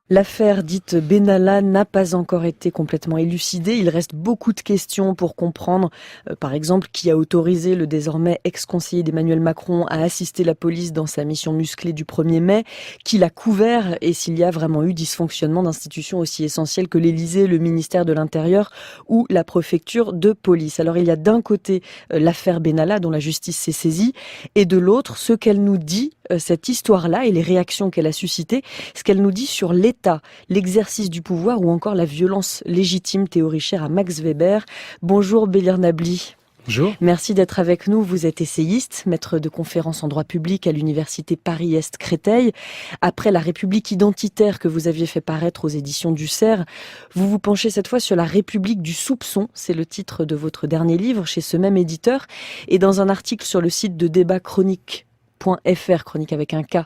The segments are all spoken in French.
L'affaire dite Benalla n'a pas encore été complètement élucidée. Il reste beaucoup de questions pour comprendre, par exemple, qui a autorisé le désormais ex-conseiller d'Emmanuel Macron à assister la police dans sa mission musclée du 1er mai, qui l'a couvert et s'il y a vraiment eu dysfonctionnement d'institutions aussi essentielles que l'Élysée, le ministère de l'Intérieur ou la préfecture de police. Alors il y a d'un côté l'affaire Benalla dont la justice s'est saisie et de l'autre ce qu'elle nous dit, cette histoire-là et les réactions qu'elle a suscitées, ce qu'elle nous dit sur l'État, l'exercice du pouvoir ou encore la violence légitime, théorie chère à Max Weber. Bonjour Bélir Nabli. Bonjour. Merci d'être avec nous. Vous êtes essayiste, maître de conférences en droit public à l'université Paris-Est Créteil. Après La République identitaire que vous aviez fait paraître aux éditions du Cerf, vous vous penchez cette fois sur la République du soupçon. C'est le titre de votre dernier livre chez ce même éditeur. Et dans un article sur le site de débat chronique.fr, chronique avec un K,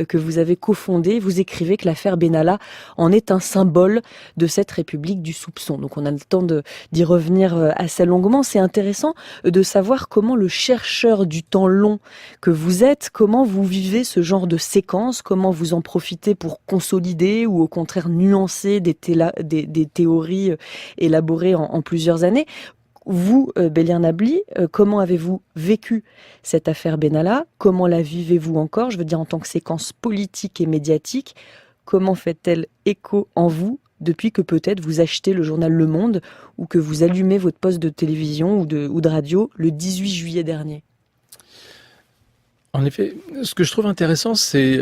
que vous avez cofondé, vous écrivez que l'affaire Benalla en est un symbole de cette République du soupçon. Donc on a le temps d'y revenir assez longuement. C'est intéressant de savoir comment le chercheur du temps long que vous êtes, comment vous vivez ce genre de séquence, comment vous en profitez pour consolider ou au contraire nuancer des théories élaborées en plusieurs années. Vous, Bélir Nabli, comment avez-vous vécu cette affaire Benalla? Comment la vivez-vous encore? Je veux dire en tant que séquence politique et médiatique. Comment fait-elle écho en vous depuis que peut-être vous achetez le journal Le Monde ou que vous allumez votre poste de télévision ou de radio le 18 juillet dernier? En effet, ce que je trouve intéressant, c'est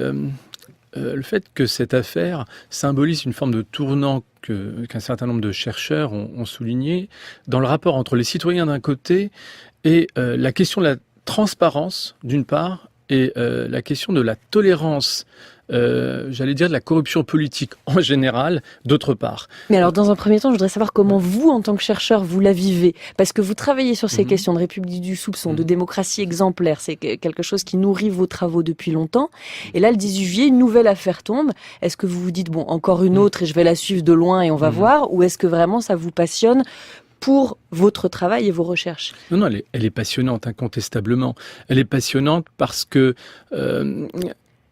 le fait que cette affaire symbolise une forme de tournant qu'un certain nombre de chercheurs ont souligné dans le rapport entre les citoyens d'un côté et la question de la transparence d'une part et la question de la tolérance, j'allais dire de la corruption politique en général, d'autre part. Mais alors, dans un premier temps, je voudrais savoir comment vous, en tant que chercheur, vous la vivez. Parce que vous travaillez sur ces questions de République du soupçon, de démocratie exemplaire. C'est quelque chose qui nourrit vos travaux depuis longtemps. Et là, le 18 juillet, une nouvelle affaire tombe. Est-ce que vous vous dites, bon, encore une autre et je vais la suivre de loin et on va voir? Ou est-ce que vraiment ça vous passionne pour votre travail et vos recherches? Non, elle est passionnante, incontestablement. Elle est passionnante parce que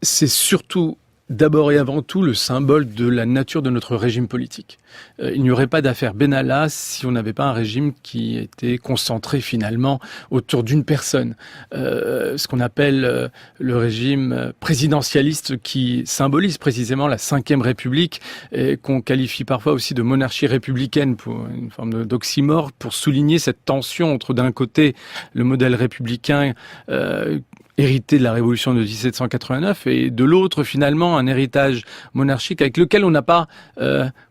c'est surtout, d'abord et avant tout, le symbole de la nature de notre régime politique. Il n'y aurait pas d'affaire Benalla si on n'avait pas un régime qui était concentré finalement autour d'une personne. Ce qu'on appelle le régime présidentialiste qui symbolise précisément la Ve République et qu'on qualifie parfois aussi de monarchie républicaine pour une forme d'oxymore pour souligner cette tension entre d'un côté le modèle républicain hérité de la révolution de 1789 et de l'autre finalement un héritage monarchique avec lequel on n'a pas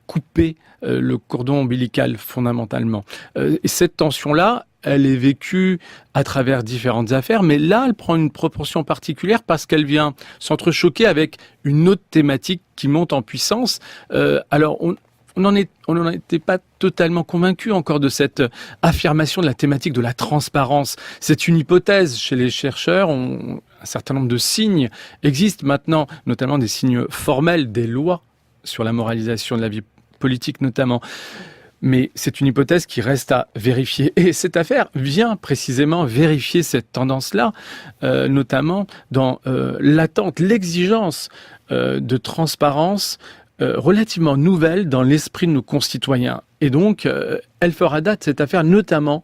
coupé le cordon ombilical fondamentalement. Et cette tension-là, elle est vécue à travers différentes affaires, mais là, elle prend une proportion particulière parce qu'elle vient s'entrechoquer avec une autre thématique qui monte en puissance. Alors, on n'en était pas totalement convaincu encore de cette affirmation de la thématique de la transparence. C'est une hypothèse chez les chercheurs. Un certain nombre de signes existent maintenant, notamment des signes formels, des lois sur la moralisation de la vie politique notamment. Mais c'est une hypothèse qui reste à vérifier. Et cette affaire vient précisément vérifier cette tendance-là, notamment dans l'attente, l'exigence de transparence relativement nouvelle dans l'esprit de nos concitoyens. Et donc, elle fera date, cette affaire, notamment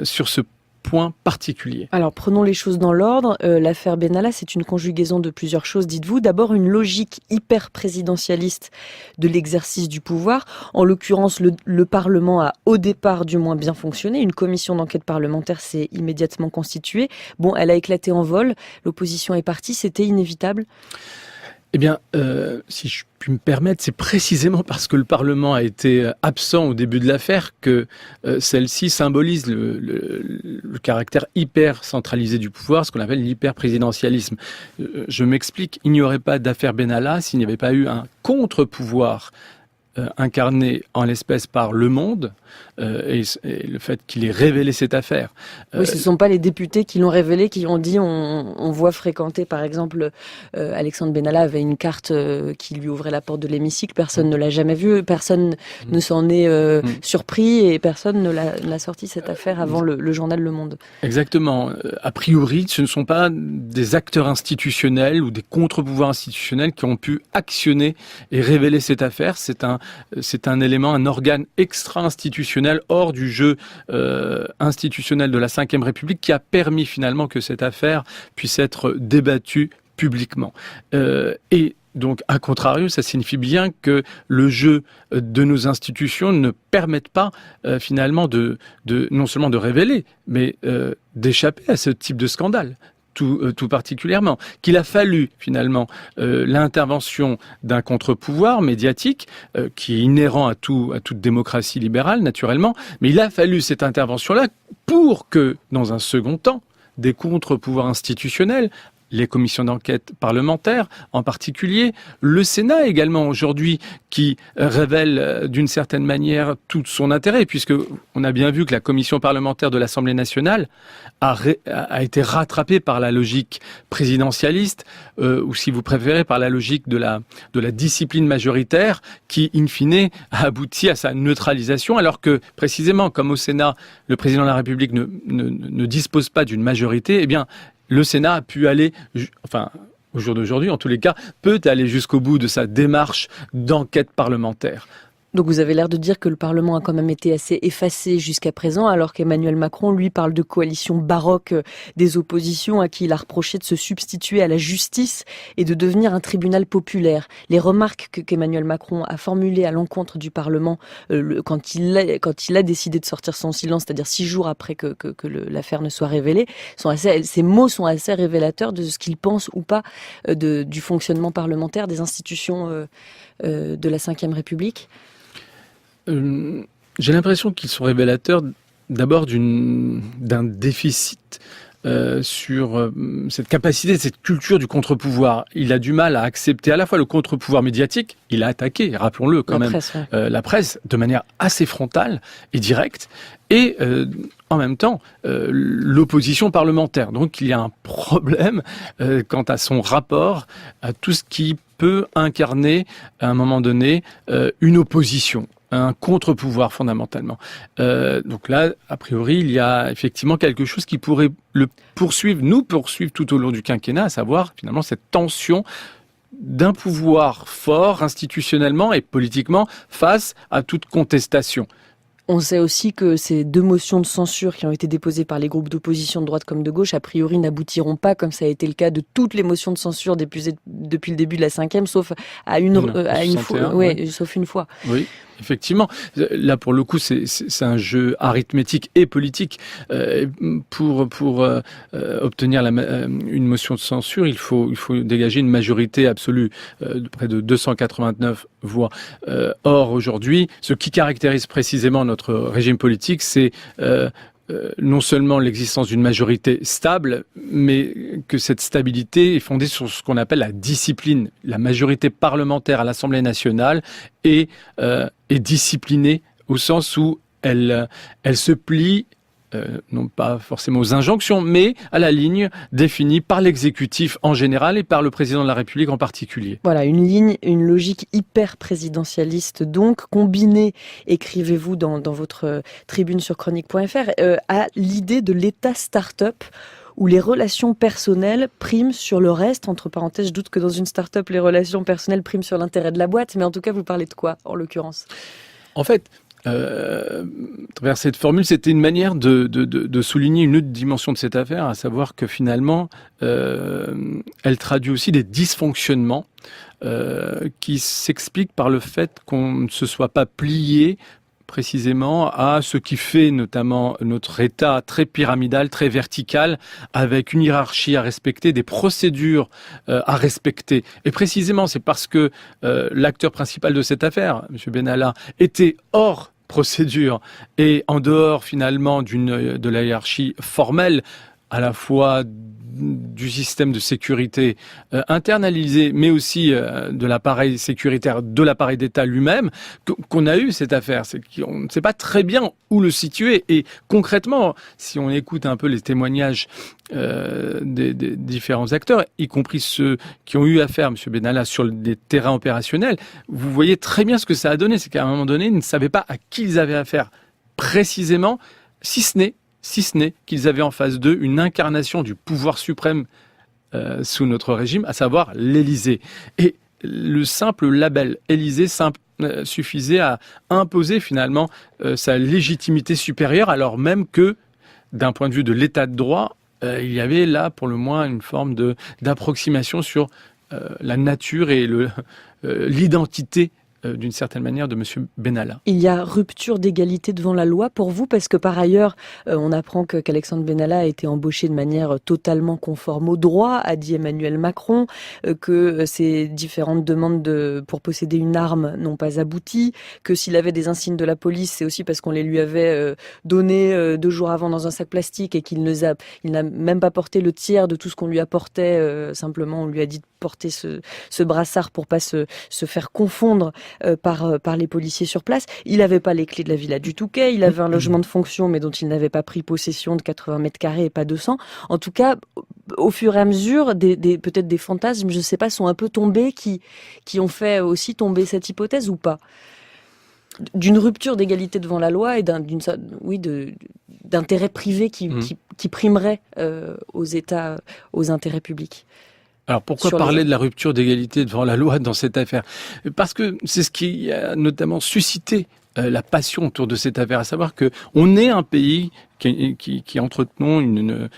sur ce point particulier. Alors, prenons les choses dans l'ordre. L'affaire Benalla, c'est une conjugaison de plusieurs choses, dites-vous. D'abord, une logique hyper présidentialiste de l'exercice du pouvoir. En l'occurrence, le Parlement a, au départ, du moins bien fonctionné. Une commission d'enquête parlementaire s'est immédiatement constituée. Bon, elle a éclaté en vol. L'opposition est partie. C'était inévitable? Eh bien, si je puis me permettre, c'est précisément parce que le Parlement a été absent au début de l'affaire que celle-ci symbolise le caractère hyper centralisé du pouvoir, ce qu'on appelle l'hyper-présidentialisme. Je m'explique, il n'y aurait pas d'affaire Benalla s'il n'y avait pas eu un contre-pouvoir incarné en l'espèce par Le Monde et le fait qu'il ait révélé cette affaire. Oui, ce ne sont pas les députés qui l'ont révélé, qui ont dit on voit fréquenter, par exemple, Alexandre Benalla avait une carte qui lui ouvrait la porte de l'hémicycle, personne ne l'a jamais vu, personne ne s'en est surpris et personne ne l'a sorti cette affaire avant le journal Le Monde. Exactement. A priori, ce ne sont pas des acteurs institutionnels ou des contre-pouvoirs institutionnels qui ont pu actionner et révéler cette affaire. C'est un élément, un organe extra-institutionnel hors du jeu institutionnel de la Ve République qui a permis finalement que cette affaire puisse être débattue publiquement. Et donc, à contrario, ça signifie bien que le jeu de nos institutions ne permette pas finalement non seulement de révéler, mais d'échapper à ce type de scandale. Tout particulièrement, qu'il a fallu finalement l'intervention d'un contre-pouvoir médiatique qui est inhérent à toute démocratie libérale naturellement, mais il a fallu cette intervention-là pour que, dans un second temps, des contre-pouvoirs institutionnels, les commissions d'enquête parlementaires en particulier, le Sénat également aujourd'hui qui révèle d'une certaine manière tout son intérêt, puisque on a bien vu que la commission parlementaire de l'Assemblée nationale a été rattrapée par la logique présidentialiste, ou si vous préférez par la logique de la discipline majoritaire qui, in fine, a abouti à sa neutralisation, alors que précisément comme au Sénat, le président de la République ne dispose pas d'une majorité, eh bien le Sénat a pu aller, au jour d'aujourd'hui, en tous les cas, peut aller jusqu'au bout de sa démarche d'enquête parlementaire. Donc vous avez l'air de dire que le Parlement a quand même été assez effacé jusqu'à présent, alors qu'Emmanuel Macron, lui, parle de coalition baroque des oppositions à qui il a reproché de se substituer à la justice et de devenir un tribunal populaire. Les remarques qu'Emmanuel Macron a formulées à l'encontre du Parlement quand il a décidé de sortir son silence, c'est-à-dire 6 jours après que l'affaire ne soit révélée, ces mots sont assez révélateurs de ce qu'il pense ou pas du fonctionnement parlementaire, des institutions de la Ve République. J'ai l'impression qu'ils sont révélateurs d'abord d'un déficit sur cette capacité, cette culture du contre-pouvoir. Il a du mal à accepter à la fois le contre-pouvoir médiatique, il a attaqué, rappelons-le quand même, la presse de manière assez frontale et directe, et en même temps l'opposition parlementaire. Donc il y a un problème quant à son rapport à tout ce qui peut incarner à un moment donné une opposition, un contre-pouvoir fondamentalement. Donc là, a priori, il y a effectivement quelque chose qui pourrait nous poursuivre tout au long du quinquennat, à savoir finalement cette tension d'un pouvoir fort institutionnellement et politiquement face à toute contestation. On sait aussi que ces 2 motions de censure qui ont été déposées par les groupes d'opposition de droite comme de gauche, a priori, n'aboutiront pas, comme ça a été le cas de toutes les motions de censure depuis le début de la 5e, sauf à une fois. Oui. Sauf une fois. Oui. Effectivement, là pour le coup c'est un jeu arithmétique et politique. Pour obtenir une motion de censure, il faut dégager une majorité absolue de près de 289 voix. Or aujourd'hui, ce qui caractérise précisément notre régime politique, c'est non seulement l'existence d'une majorité stable, mais que cette stabilité est fondée sur ce qu'on appelle la discipline. La majorité parlementaire à l'Assemblée nationale est disciplinée au sens où elle se plie non pas forcément aux injonctions, mais à la ligne définie par l'exécutif en général et par le président de la République en particulier. Voilà, une logique hyper présidentialiste donc, combinée, écrivez-vous dans votre tribune sur chronique.fr, à l'idée de l'État start-up, où les relations personnelles priment sur le reste. Entre parenthèses, je doute que dans une start-up, les relations personnelles priment sur l'intérêt de la boîte, mais en tout cas, vous parlez de quoi, en l'occurrence ? En fait, à travers cette formule, c'était une manière de souligner une autre dimension de cette affaire, à savoir que finalement, elle traduit aussi des dysfonctionnements qui s'expliquent par le fait qu'on ne se soit pas plié précisément à ce qui fait notamment notre État très pyramidal, très vertical, avec une hiérarchie à respecter, des procédures à respecter. Et précisément, c'est parce que l'acteur principal de cette affaire, M. Benalla, était hors procédure et en dehors finalement de la hiérarchie formelle, à la fois du système de sécurité internalisé, mais aussi de l'appareil sécuritaire, de l'appareil d'État lui-même, qu'on a eu cette affaire. C'est qu'on ne sait pas très bien où le situer. Et concrètement, si on écoute un peu les témoignages des différents acteurs, y compris ceux qui ont eu affaire à M. Benalla sur des terrains opérationnels, vous voyez très bien ce que ça a donné. C'est qu'à un moment donné, ils ne savaient pas à qui ils avaient affaire précisément, si ce n'est qu'ils avaient en face d'eux une incarnation du pouvoir suprême sous notre régime, à savoir l'Élysée. Et le simple label Élysée suffisait à imposer finalement sa légitimité supérieure, alors même que, d'un point de vue de l'état de droit, il y avait là pour le moins une forme d'approximation sur la nature et l'identité d'une certaine manière de M. Benalla. Il y a rupture d'égalité devant la loi pour vous, parce que par ailleurs, on apprend qu'Alexandre Benalla a été embauché de manière totalement conforme au droit, a dit Emmanuel Macron, que ses différentes demandes pour posséder une arme n'ont pas abouti, que s'il avait des insignes de la police, c'est aussi parce qu'on les lui avait donnés 2 jours avant dans un sac plastique et qu'il n'a même pas porté le tiers de tout ce qu'on lui apportait, simplement on lui a dit de porter ce brassard pour pas se faire confondre par les policiers sur place. Il n'avait pas les clés de la villa du Touquet, il avait un logement de fonction mais dont il n'avait pas pris possession, de 80 mètres carrés et pas 200. En tout cas, au fur et à mesure, peut-être des fantasmes, je ne sais pas, sont un peu tombés qui ont fait aussi tomber cette hypothèse ou pas ? D'une rupture d'égalité devant la loi et d'intérêt privé qui primerait aux États, aux intérêts publics. Alors pourquoi parler de la rupture d'égalité devant la loi dans cette affaire ? Parce que c'est ce qui a notamment suscité la passion autour de cette affaire, à savoir que on est un pays qui entretient une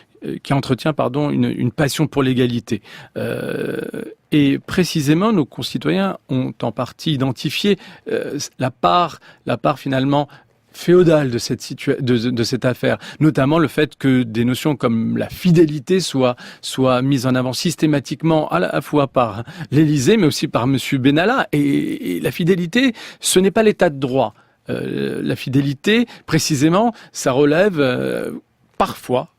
passion pour l'égalité. Et précisément, nos concitoyens ont en partie identifié la part finalement féodale de cette affaire, notamment le fait que des notions comme la fidélité soient mises en avant systématiquement à la fois par l'Élysée mais aussi par M. Benalla. Et la fidélité, ce n'est pas l'état de droit. La fidélité, précisément, ça relève parfois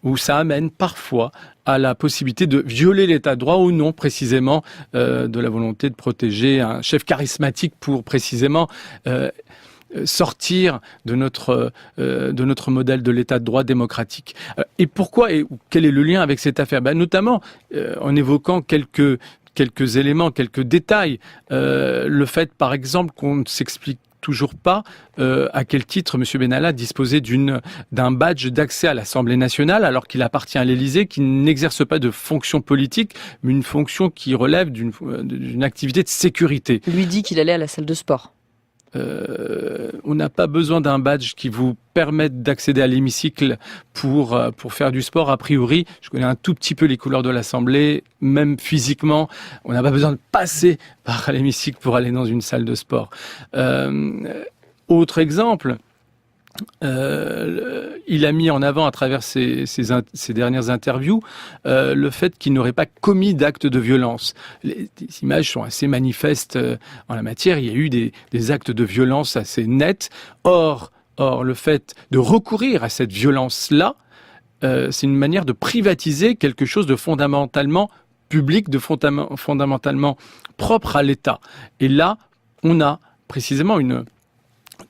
où ça amène parfois à la possibilité de violer l'état de droit ou non, précisément, de la volonté de protéger un chef charismatique pour précisément sortir de notre modèle de l'état de droit démocratique. Et pourquoi et quel est le lien avec cette affaire ? Notamment en évoquant quelques éléments, quelques détails. Le fait, par exemple, qu'on ne s'explique toujours pas à quel titre M. Benalla disposait d'un badge d'accès à l'Assemblée nationale alors qu'il appartient à l'Élysée, qui n'exerce pas de fonction politique, mais une fonction qui relève d'une activité de sécurité. Lui dit qu'il allait à la salle de sport. On n'a pas besoin d'un badge qui vous permette d'accéder à l'hémicycle pour faire du sport. A priori, je connais un tout petit peu les couleurs de l'Assemblée, même physiquement, on n'a pas besoin de passer par l'hémicycle pour aller dans une salle de sport. Autre exemple, il a mis en avant à travers ses dernières interviews le fait qu'il n'aurait pas commis d'actes de violence. Les images sont assez manifestes en la matière. Il y a eu des actes de violence assez nets. Or, le fait de recourir à cette violence-là, c'est une manière de privatiser quelque chose de fondamentalement public, de fondamentalement propre à l'État. Et là, on a précisément une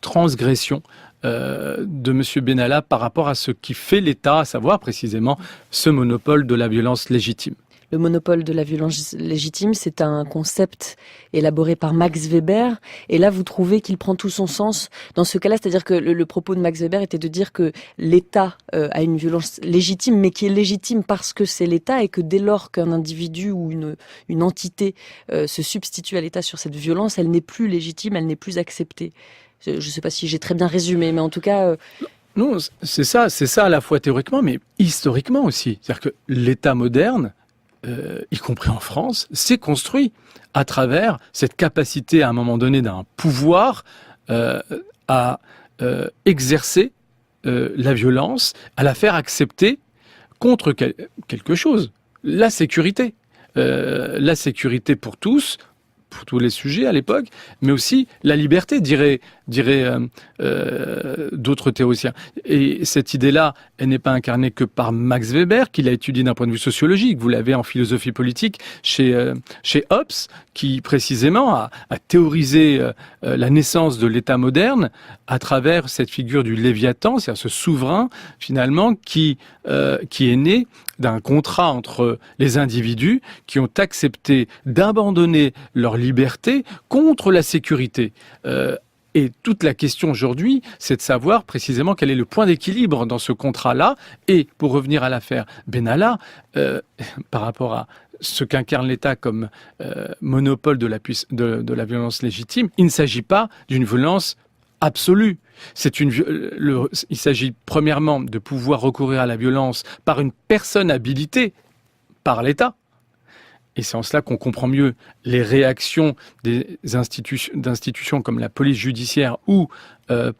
transgression de M. Benalla par rapport à ce qui fait l'État, à savoir précisément ce monopole de la violence légitime. Le monopole de la violence légitime, c'est un concept élaboré par Max Weber. Et là, vous trouvez qu'il prend tout son sens dans ce cas-là. C'est-à-dire que le propos de Max Weber était de dire que l'État a une violence légitime, mais qui est légitime parce que c'est l'État, et que dès lors qu'un individu ou une entité se substitue à l'État sur cette violence, elle n'est plus légitime, elle n'est plus acceptée. Je ne sais pas si j'ai très bien résumé, mais en tout cas... Non, c'est ça à la fois théoriquement, mais historiquement aussi. C'est-à-dire que l'État moderne, y compris en France, s'est construit à travers cette capacité à un moment donné d'un pouvoir à exercer la violence, à la faire accepter contre quelque chose. La sécurité. La sécurité pour tous, pour tous les sujets à l'époque, mais aussi la liberté, diraient d'autres théoriciens. Et cette idée-là, elle n'est pas incarnée que par Max Weber, qui l'a étudiée d'un point de vue sociologique. Vous l'avez en philosophie politique chez Hobbes, qui précisément a théorisé la naissance de l'État moderne à travers cette figure du Léviathan, c'est-à-dire ce souverain finalement qui est né d'un contrat entre les individus qui ont accepté d'abandonner leur liberté contre la sécurité. Et toute la question aujourd'hui, c'est de savoir précisément quel est le point d'équilibre dans ce contrat-là. Et pour revenir à l'affaire Benalla, par rapport à ce qu'incarne l'État comme monopole de la violence légitime, il ne s'agit pas d'une violence absolue. Il s'agit premièrement de pouvoir recourir à la violence par une personne habilitée par l'État. Et c'est en cela qu'on comprend mieux les réactions d'institutions comme la police judiciaire ou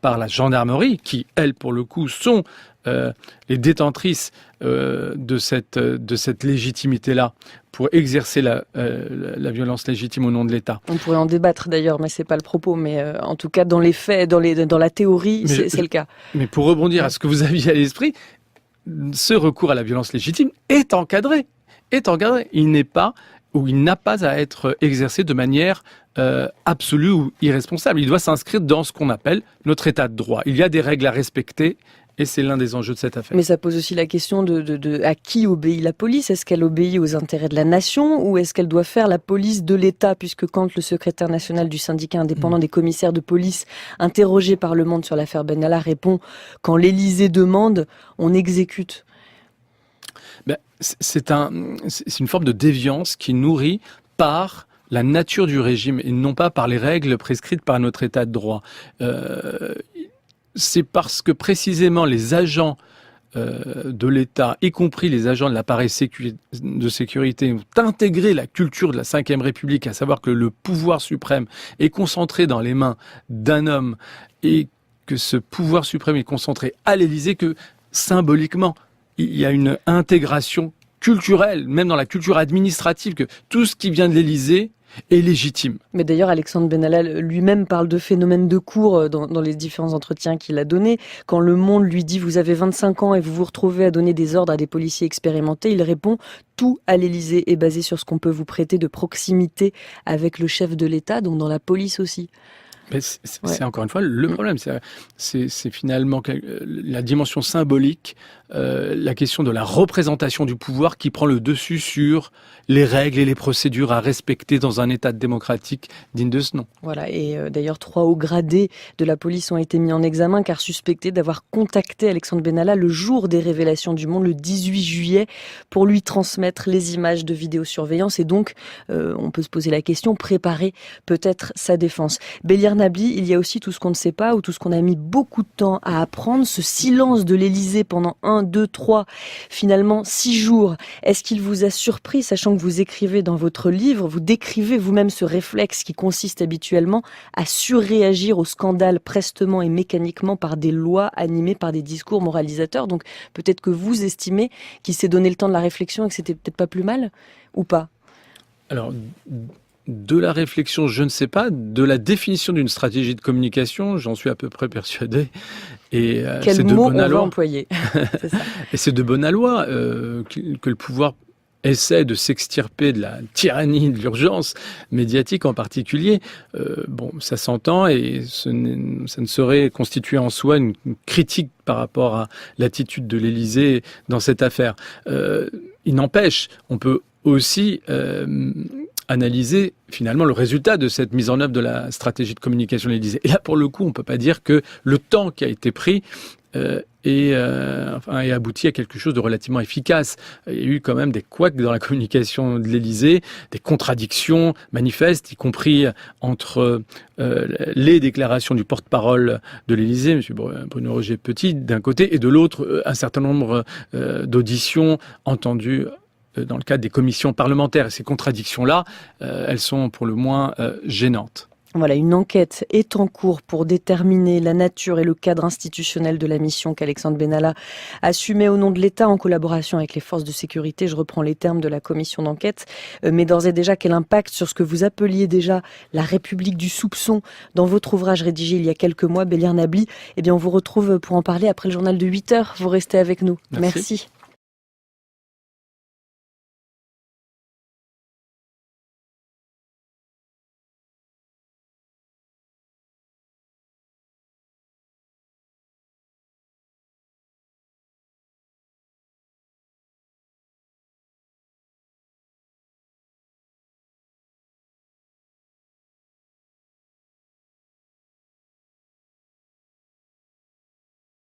par la gendarmerie, qui, elles, pour le coup, sont les détentrices de cette légitimité-là pour exercer la violence légitime au nom de l'État. On pourrait en débattre d'ailleurs, mais c'est pas le propos. Mais en tout cas, dans les faits, dans la théorie, c'est le cas. Mais pour rebondir à ce que vous aviez à l'esprit, ce recours à la violence légitime est encadré. Il n'a pas à être exercé de manière absolue ou irresponsable. Il doit s'inscrire dans ce qu'on appelle notre état de droit. Il y a des règles à respecter et c'est l'un des enjeux de cette affaire. Mais ça pose aussi la question de à qui obéit la police. Est-ce qu'elle obéit aux intérêts de la nation ou est-ce qu'elle doit faire la police de l'État? Puisque quand le secrétaire national du syndicat indépendant des commissaires de police, interrogé par Le Monde sur l'affaire Benalla, répond « Quand l'Élysée demande, on exécute ». C'est une forme de déviance qui nourrit par la nature du régime et non pas par les règles prescrites par notre état de droit. C'est parce que précisément les agents de l'État, y compris les agents de l'appareil de sécurité, ont intégré la culture de la Ve République, à savoir que le pouvoir suprême est concentré dans les mains d'un homme et que ce pouvoir suprême est concentré à l'Élysée, que symboliquement, il y a une intégration culturelle, même dans la culture administrative, que tout ce qui vient de l'Élysée est légitime. Mais d'ailleurs, Alexandre Benalla lui-même parle de phénomène de cour dans les différents entretiens qu'il a donnés. Quand Le Monde lui dit « Vous avez 25 ans et vous vous retrouvez à donner des ordres à des policiers expérimentés », il répond « Tout à l'Élysée est basé sur ce qu'on peut vous prêter de proximité avec le chef de l'État, donc dans la police aussi ». C'est encore une fois le problème. C'est finalement la dimension symbolique, la question de la représentation du pouvoir qui prend le dessus sur les règles et les procédures à respecter dans un État démocratique digne de ce nom. Voilà, et d'ailleurs 3 hauts gradés de la police ont été mis en examen car suspectés d'avoir contacté Alexandre Benalla le jour des révélations du Monde, le 18 juillet, pour lui transmettre les images de vidéosurveillance et donc, on peut se poser la question, préparer peut-être sa défense. Bélier Nabli, il y a aussi tout ce qu'on ne sait pas ou tout ce qu'on a mis beaucoup de temps à apprendre, ce silence de l'Élysée pendant 1, 2, 3, finalement 6 jours. Est-ce qu'il vous a surpris, sachant que vous écrivez dans votre livre, vous décrivez vous-même ce réflexe qui consiste habituellement à surréagir au scandale prestement et mécaniquement par des lois animées par des discours moralisateurs. Donc peut-être que vous estimez qu'il s'est donné le temps de la réflexion et que c'était peut-être pas plus mal, ou pas? Alors, de la réflexion, je ne sais pas. De la définition d'une stratégie de communication, j'en suis à peu près persuadé. Et quel mot on va employer? C'est ça. Et c'est de bon aloi que le pouvoir essaie de s'extirper de la tyrannie de l'urgence médiatique en particulier. Ça s'entend et ça ne saurait constituer en soi une critique par rapport à l'attitude de l'Élysée dans cette affaire. Il n'empêche, on peut aussi analyser finalement le résultat de cette mise en œuvre de la stratégie de communication de l'Élysée. Et là, pour le coup, on ne peut pas dire que le temps qui a été pris est abouti à quelque chose de relativement efficace. Il y a eu quand même des couacs dans la communication de l'Élysée, des contradictions manifestes, y compris entre les déclarations du porte-parole de l'Élysée, M. Bruno Roger-Petit, d'un côté, et de l'autre, un certain nombre d'auditions entendues dans le cadre des commissions parlementaires. Et ces contradictions-là, elles sont pour le moins gênantes. Voilà, une enquête est en cours pour déterminer la nature et le cadre institutionnel de la mission qu'Alexandre Benalla assumait au nom de l'État en collaboration avec les forces de sécurité. Je reprends les termes de la commission d'enquête. Mais d'ores et déjà, quel impact sur ce que vous appeliez déjà la République du soupçon dans votre ouvrage rédigé il y a quelques mois, Bélier Nabli. Eh bien, on vous retrouve pour en parler après le journal de 8 heures. Vous restez avec nous. Merci.